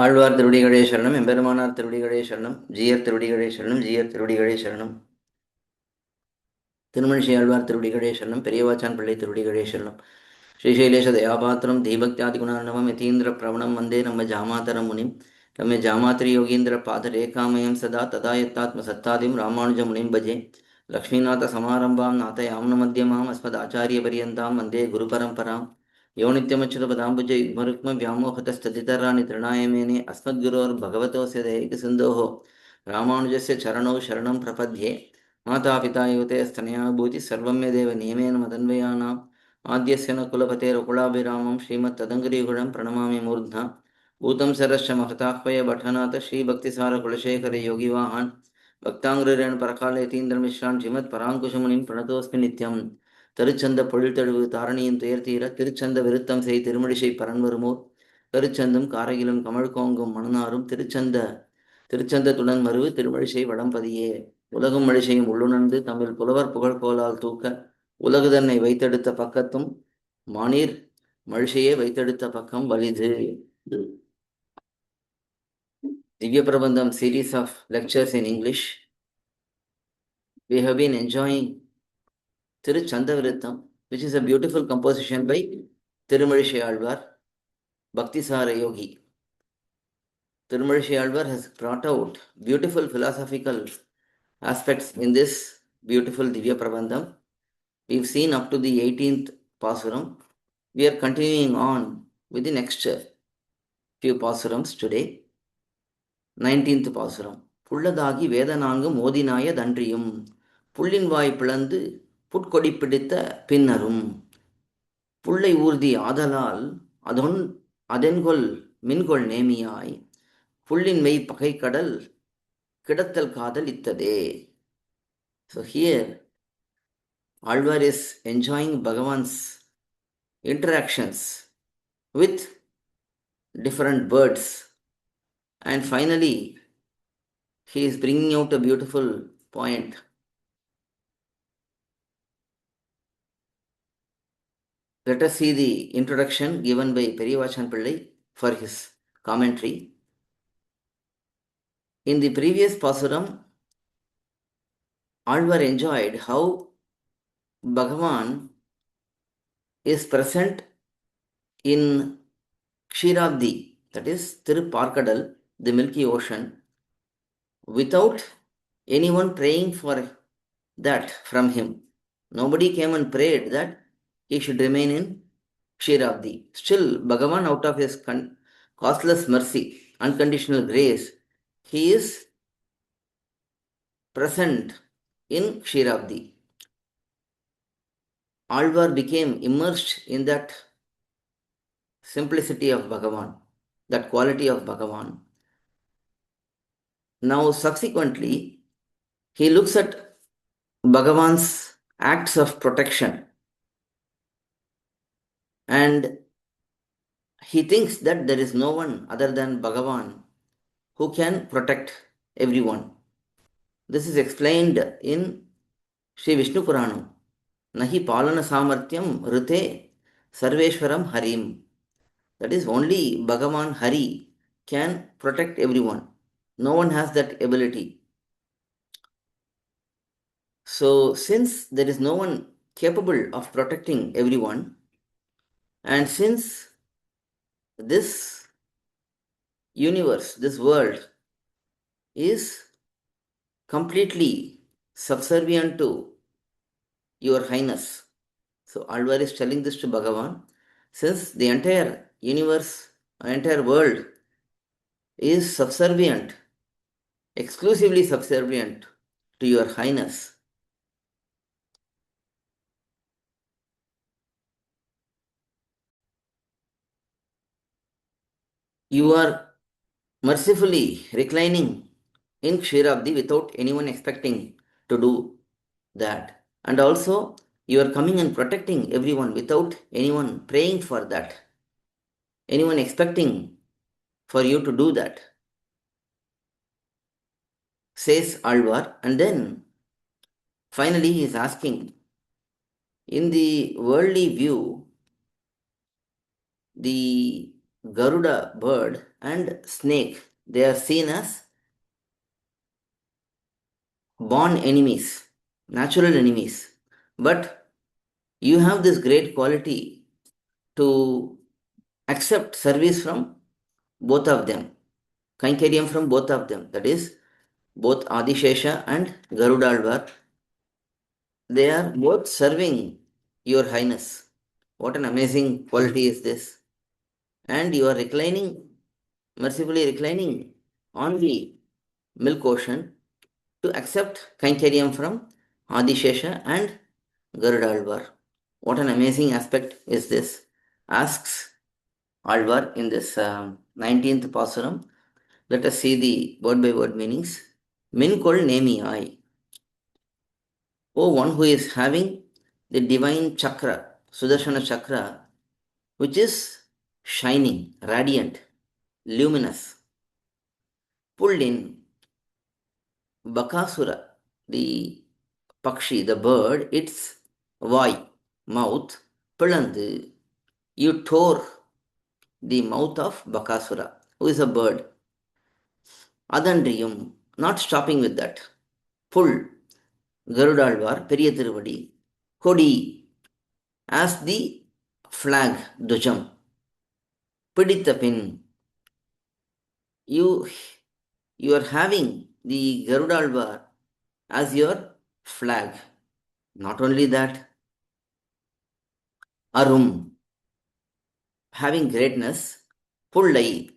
ஆழ்வார் திருவடிகளே சரணம், எம்பெருமானார் திருவடிகளே சரணம், ஜீயர் திருவடிகளே சரணம், ஜீயர் திருவடிகளே சரணம், திருமணிஷி ஆழ்வார் திருவடிகளே சரணம், பெரியவாச்சான் பிள்ளை திருவடிகளே சரணம். ஸ்ரீசைலேஷ தயாபாத்திரம் தீபக்தியாதிகுணார்ணவம் யதீந்திர பிரவணம் வந்தே நம்ம ஜாமாதரம் முனிம் ரம்ய ஜாமாத்திரி யோகீந்திர பாத ரேகாமயம் சதா ததா யத்தாத்ம சத்தாதிம் ராமானுஜ முனிம் பஜே. லக்ஷ்மீநாத சமாரம்பாம் நாதயாம்ன மத்தியமாம் அஸ்மத் ஆச்சாரிய பரியந்தாம் வந்தே குரு பரம்பராம். யோ நித்யமச்சுதபதாம்புஜ யுக்மருக்ம व्यामोहतस्तदितराणि तृणायमेने अस्मद्गुरोर्भगवतोऽस्य दैकसिन्धोः रामानुजस्य चरणौ शरणं प्रपद्ये. मातापिता युवते स्तनयाभूति सर्वं यदेव नियमेन मदन्वयानाम् आद्यस्य न कुलपतेरुकुलाभिरामं श्रीमत्तदङ्गिरिगुणं प्रणमामि मूर्ध्ना भूतं सरश्च महताह्वय भट्टनाथ श्रीभक्तिसारकुलशेखर योगिवाहान् भक्ताङ्ग्रेण परकालयतीन्द्रमिश्रान् श्रीमत्पराङ्कुशमुनिं प्रणतोऽस्मि नित्यम्. திருச்சந்த பொழில்தழுவு தாரணியின் துயர்த்தீர திருச்சந்த விருத்தம் செய் திருமழிசை பரன்வருமோர் கருச்சந்தும் காரையிலும் கமழ் கோங்கும் மணனாரும் திருச்சந்தத்துடன் மருவு திருமழிசை வடம்பதியே. உலகும் மழிசையும் உள்ளுணர்ந்து தமிழ் புலவர் புகழ்கோலால் தூக்க உலகு தன்னை வைத்தெடுத்த பக்கத்தும் மானீர் மழிசையே வைத்தெடுத்த பக்கம் வலிது. Divyaprabandham series of lectures in English. We have been enjoying thiruchchandha viruththam, which is a beautiful composition by Tirumalizhi Alvar, Bhaktisara Yogi. Tirumalizhi Alvar has brought out beautiful philosophical aspects in this beautiful Divyaprabandham. We've seen up to the 18th pasuram. We are continuing on with the next few pasurams today. 19th pasuram. புள்ளதாகி வேதநான்கு மோதினாய தன்றியும் புள்ளின் வாய் பிளந்து புட்கொடி பிடித்த பின்னரும் புள்ளை ஊர்தி ஆதலால் அதென்கொல் மின்கொள் நேமியாய் புள்ளின் மெய் பகை கடல் கிடத்தல் காதல் இத்ததே. So here Alvar is enjoying Bhagavan's interactions with different birds, and finally he is bringing out a beautiful point. Let us see the introduction given by Periyavachan Pillai for his commentary. In the previous pasuram, Alvar enjoyed how Bhagavan is present in Kshiravdi, that is Thiruparkadal, the Milky Ocean, without anyone praying for that from him. Nobody came and prayed that he should remain in Kshiravdi. Still, Bhagavan, out of his costless mercy, unconditional grace, he is present in Kshiravdi. Alvar became immersed in that simplicity of Bhagavan, that quality of Bhagavan. Now, subsequently, he looks at Bhagavan's acts of protection and he thinks that there is no one other than Bhagavan who can protect everyone. This is explained in Sri Vishnu Puranam. Nahi palana samarthyam rute sarveshwaram harim. That is, only Bhagavan Hari can protect everyone. No one has that ability. So, since there is no one capable of protecting everyone, and since this universe, this world, is completely subservient to Your Highness. So Alvar is telling this to Bhagavan. Since the entire universe, entire world is subservient, exclusively subservient to Your Highness, you are mercifully reclining in Kshiravdi without anyone expecting to do that. And also, you are coming and protecting everyone without anyone praying for that, anyone expecting for you to do that, says Alvar. And then, finally, he is asking, in the worldly view, the Garuda bird and snake, they are seen as born enemies, natural enemies. But you have this great quality to accept service from both of them, Kainkariam from both of them, that is, both Adishesha and Garudalvar. They are both serving your highness. What an amazing quality is this. And you are reclining, mercifully reclining on the milk ocean to accept Kainkariam from Adishesha and Garudalvar. What an amazing aspect is this, asks Alvar in this 19th Pasuram. Let us see the word by word meanings. Minkol Nemi, O one who is having the divine chakra, Sudarshana chakra, which is shining, radiant, luminous, pulled in Bakasura, the Pakshi, the bird, its mouth, Pilandu, you tore the mouth of Bakasura, who is a bird. Adandriyum, not stopping with that. Pull, Garudalvar, Periya Tiruvadi, Kodi, as the flag, Dujam. Piditha pin, you, you are having the Garudalvar as your flag. Not only that, Arum, having greatness, Pullai,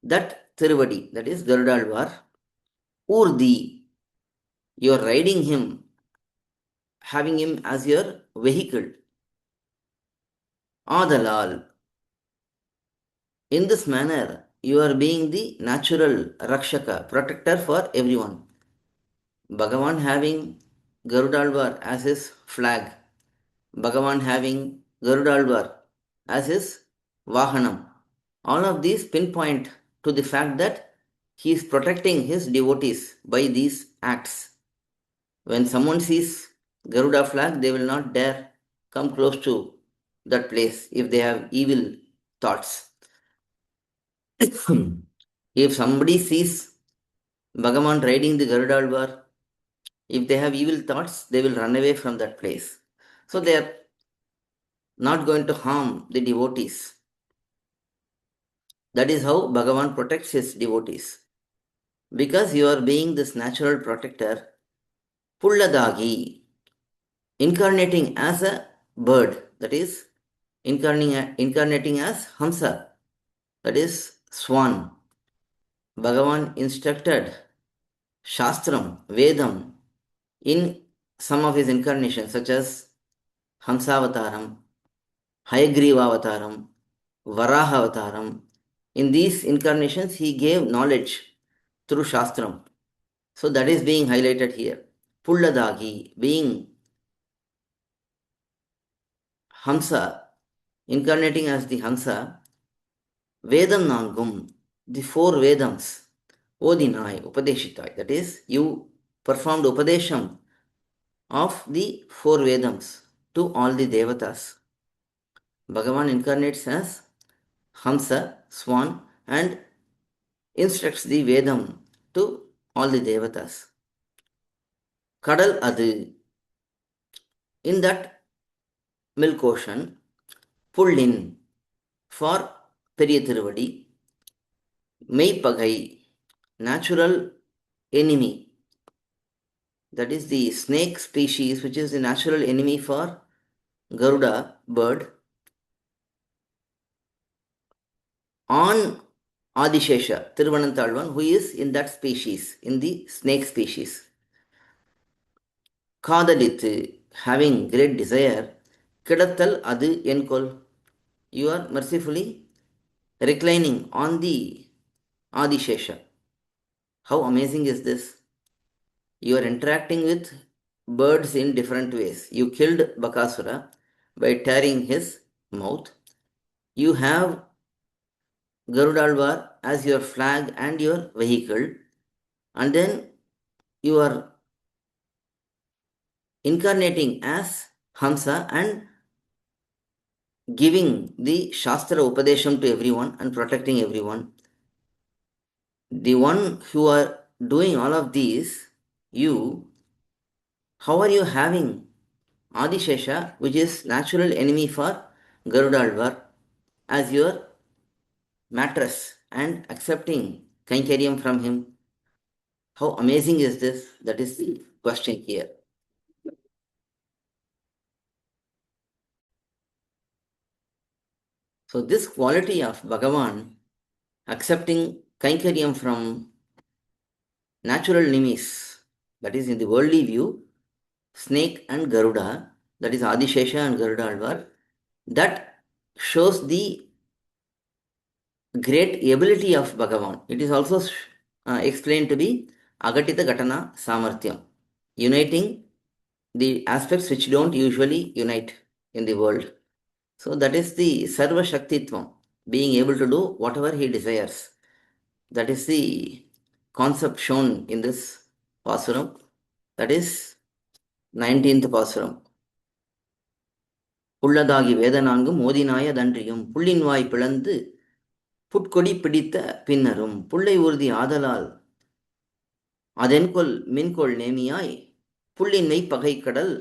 that Tiruvadi, that is Garudalvar, Urdi, you are riding him, having him as your vehicle. Adalal, in this manner, you are being the natural Rakshaka, protector for everyone. Bhagavan having Garudalvar as his flag, Bhagavan having Garudalvar as his Vahanam. All of these pinpoint to the fact that he is protecting his devotees by these acts. When someone sees Garuda flag, they will not dare come close to that place if they have evil thoughts. If somebody sees Bhagavan riding the Garudalvar, if they have evil thoughts, they will run away from that place. So they are not going to harm the devotees. That is how Bhagavan protects his devotees. Because you are being this natural protector, Pulladagi, incarnating as a bird, that is, incarnating as Hamsa, that is, swan. Bhagavan instructed Shastram, Vedam, in some of his incarnations, such as Hamsavataram, Hayagriva Varaha. In these incarnations, he gave knowledge through Shastram. So that is being highlighted here. Pulladagi, being Hamsa, incarnating as the Hamsa, Vedam Nangum, the four Vedams, Odinai, Upadeshitai, that is, you performed Upadesham of the four Vedams to all the Devatas. Bhagavan incarnates as Hamsa, Swan, and instructs the Vedam to all the Devatas. Kadal Adu, in that milk ocean, pulled in for Periya Tiruvadi, Meipagai, natural enemy, that is the snake species, which is the natural enemy for Garuda bird, on Adishesha, Thiruvananthalvan, who is in that species, in the snake species. Kadalithu, having great desire, Kidathal Adu Enkol, you are mercifully reclining on the Adishesha. How amazing is this? You are interacting with birds in different ways. You killed Bakasura by tearing his mouth. You have Garudalvar as your flag and your vehicle, and then you are incarnating as Hamsa and giving the Shastra Upadesham to everyone and protecting everyone. The one who are doing all of these, how are you having Adishesha, which is natural enemy for Garudalvar, as your mattress and accepting Kainkariam from him? How amazing is this? That is the question here. So, this quality of Bhagavan accepting Kainkariam from natural enemies, that is in the worldly view, snake and Garuda, that is Adishesha and Garuda Alvar, that shows the great ability of Bhagavan. It is also explained to be Agatita Gatana Samarthyam, uniting the aspects which don't usually unite in the world. So that is the Sarva Shaktitvam, being able to do whatever he desires. That is the concept shown in this Pasuram. That is 19th Pasuram. புள்ளதாகி வேதனான்கும் மோதினாய தன்றியும் புள்ளின் வாய் பிளந்து புட்கொடி பிடித்த பின்னரும் புள்ளை உறுதி ஆதலால் அதென்கொல் மின்கொள் நேமியாய் புள்ளின் மெய்ப்பகை கடல்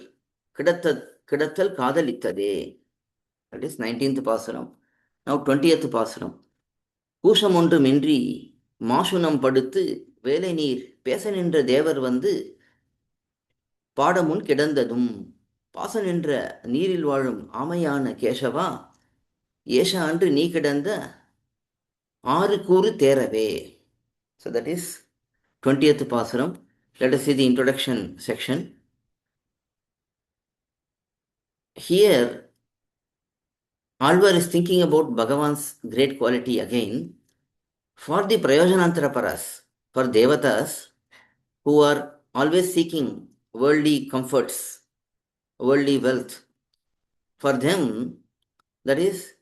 கிடத்தல் காதலித்ததே. That is 19th Pasuram. Now 20th Pasuram. கூஷம் ஒன்றுமின்றி மாசுனம் படுத்து வேலை நீர் பேச நின்ற தேவர் வந்து பாடமுன் கிடந்ததும் பாச நின்ற நீரில் வாழும் ஆமையான கேசவா ஏஷ அன்று நீ கிடந்த ஆறு கூறு தேரவே. So that is 20th Pasuram. Let us see the introduction section. Here, Alvar is thinking about Bhagavan's great quality again for the Prayojanantara Paras, for Devatas who are always seeking worldly comforts, worldly wealth. For them, that is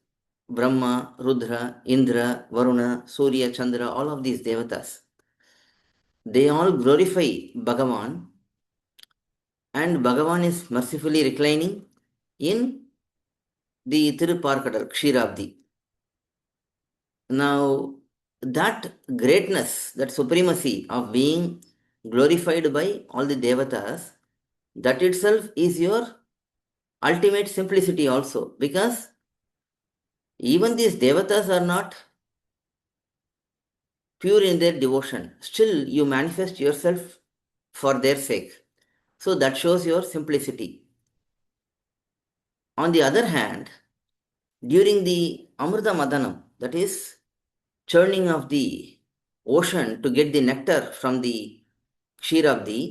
Brahma, Rudra, Indra, Varuna, Surya, Chandra, all of these Devatas, they all glorify Bhagavan, and Bhagavan is mercifully reclining in the Thiruparkadal, Kshirabdi. Now, that greatness, that supremacy of being glorified by all the Devatas, that itself is your ultimate simplicity also, because even these Devatas are not pure in their devotion. Still, you manifest yourself for their sake. So that shows your simplicity. On the other hand, during the Amrita Madanam, that is churning of the ocean to get the nectar from the Kshirabdi,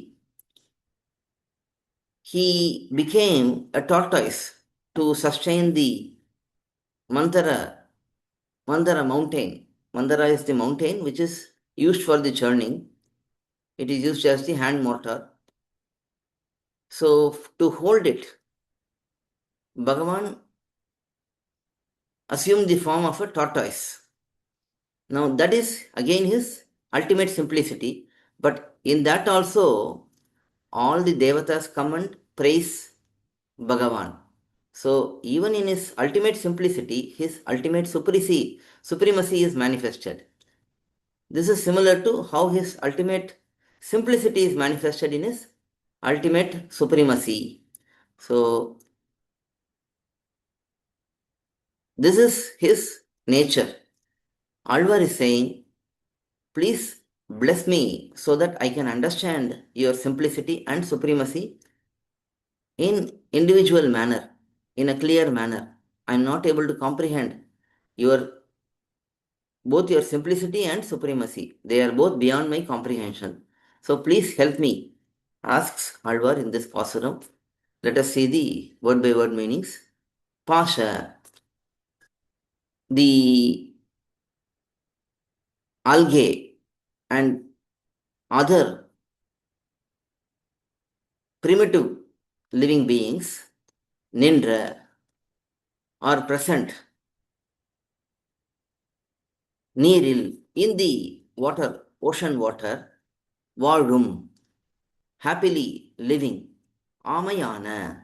he became a tortoise to sustain the Mandara mountain. Mandara is the mountain which is used for the churning. It is used as the hand mortar. So to hold it, Bhagavan assumed the form of a tortoise. Now that is again his ultimate simplicity, but in that also all the Devatas come and praise Bhagavan. So even in his ultimate simplicity, his ultimate supremacy is manifested. This is similar to how his ultimate simplicity is manifested in his ultimate supremacy. So this is his nature. Alvar is saying, please bless me so that I can understand your simplicity and supremacy in individual manner, in a clear manner. I am not able to comprehend both your simplicity and supremacy. They are both beyond my comprehension. So please help me, asks Alvar in this Pasuram. Let us see the word by word meanings. Pasha, the algae and other primitive living beings, Nindra, are present Neeril, in the water, ocean water, Varum, happily living, Amayana,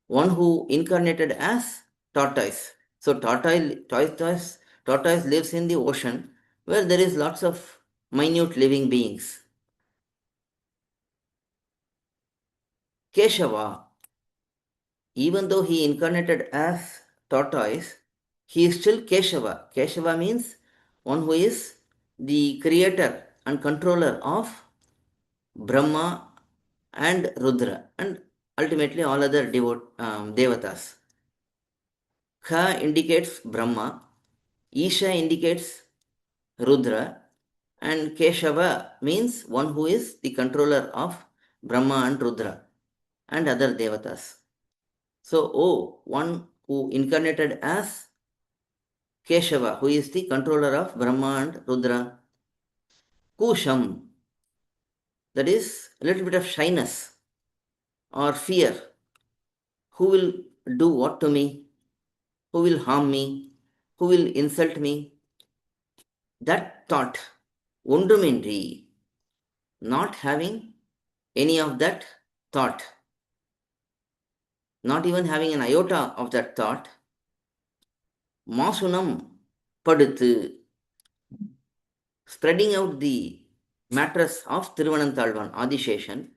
one who incarnated as tortoise. So tortoise lives in the ocean where there is lots of minute living beings. Keshava, even though he incarnated as tortoise, he is still Keshava. Keshava means one who is the creator and controller of Brahma and Rudra and ultimately all other devatas. Kha indicates Brahma, Isha indicates Rudra, and Keshava means one who is the controller of Brahma and Rudra and other devatas. So, one who incarnated as Keshava, who is the controller of Brahma and Rudra. Kusham, that is a little bit of shyness or fear. Who will do what to me? Who will harm me? Who will insult me? That thought, Undumindri, not having any of that thought, not even having an iota of that thought, Masunam Paduthu, spreading out the mattress of Thiruvananthalvan Adisheshan,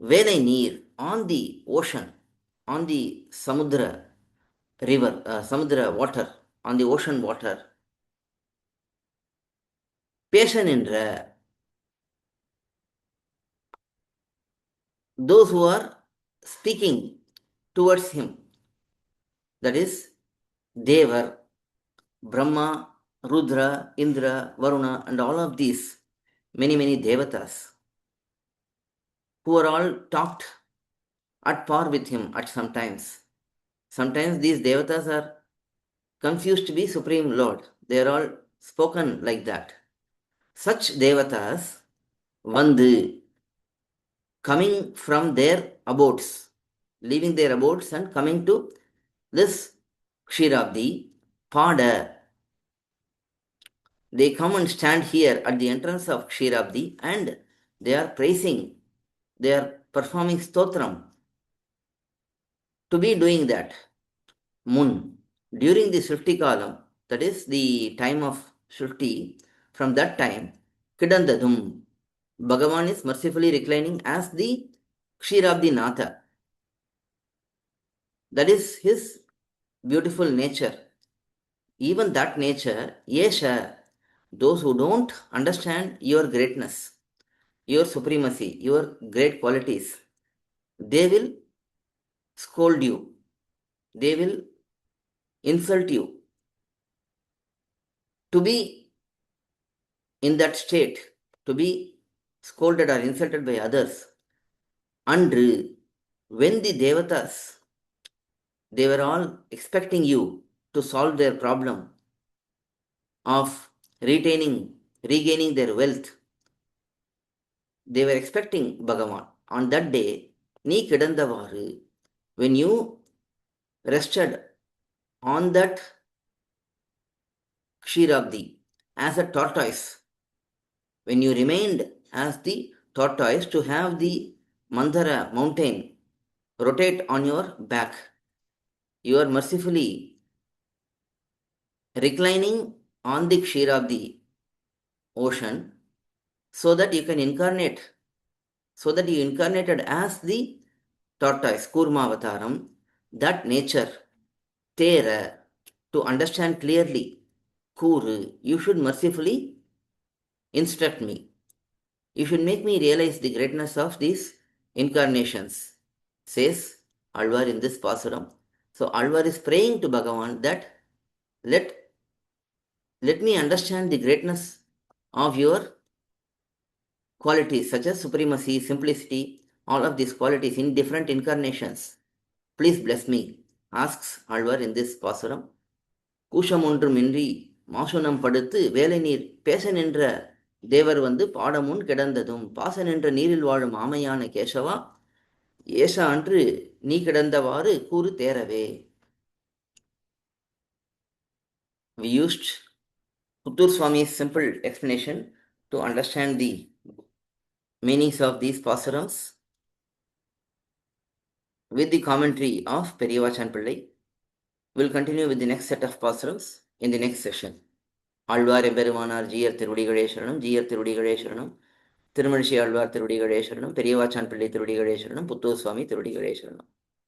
Velai Neer on the ocean, on the Samudra river, Samudra water, on the ocean water, Peshan என்ற those who are speaking towards him, that is Devar, Brahma, Rudra, Indra, Varuna, and all of these many devatas who are all talked at par with him at some times. Sometimes these devatas are confused to be Supreme Lord. They are all spoken like that. Such devatas, Vandu, coming from their abodes, leaving their abodes and coming to this Kshirabdi, Pada, they come and stand here at the entrance of Kshirabdi and they are praising, they are performing stotram. To be doing that, Mun, during the Srishti Kalam, that is the time of Srishti, from that time, Kidandadum, Bhagavan is mercifully reclining as the Kshirabdi Natha. That is his beautiful nature. Even that nature, Yesha, those who don't understand your greatness, your supremacy, your great qualities, they will scold you, they will insult you. To be in that state, to be scolded or insulted by others, Andru, when the devatas, they were all expecting you to solve their problem of regaining their wealth, they were expecting Bhagavan. On that day, Ni Kidandavaru, when you rested on that Kshirabdi as a tortoise, when you remained as the tortoise to have the Mandara mountain rotate on your back, you are mercifully reclining on the Kshirabdi ocean so that you can incarnate, so that you incarnated as the tortoise, Kurmavataram, that nature, Tera, to understand clearly, Kuru, you should mercifully instruct me. You should make me realize the greatness of these incarnations, says Alvar in this pasuram. So Alvar is praying to Bhagavan that let, let me understand the greatness of your qualities such as supremacy, simplicity, all of these qualities in different incarnations. Please bless me, asks Alvar in this pasuram. கூஷம் ஒன்றுமின்றி மாசுனம் படுத்து வேலை நீர் பேச நின்ற தேவர் வந்து பாடமுன் கிடந்ததும் பாச நின்ற நீரில் வாழும் ஆமையான கேசவா ஏசா அன்று நீ கிடந்தவாறு கூறு தேரவே. We used Puttur Swami's simple explanation to understand the meanings of these pAsurams with the commentary of Periyavachan Pillai. We'll continue with the next set of pAsurams in the next session. Alvar எம்பெருமானார் ஜீயர் திருவடிகளே சரணம், ஜீயர் திருவடிகளே சரணம், திருமழிசை ஆழ்வார் திருவடிகளே சரணம், பெரியவாச்சான் பிள்ளை திருவடிகளே சரணம், புத்தூர் சுவாமி திருவடிகளே சரணம்.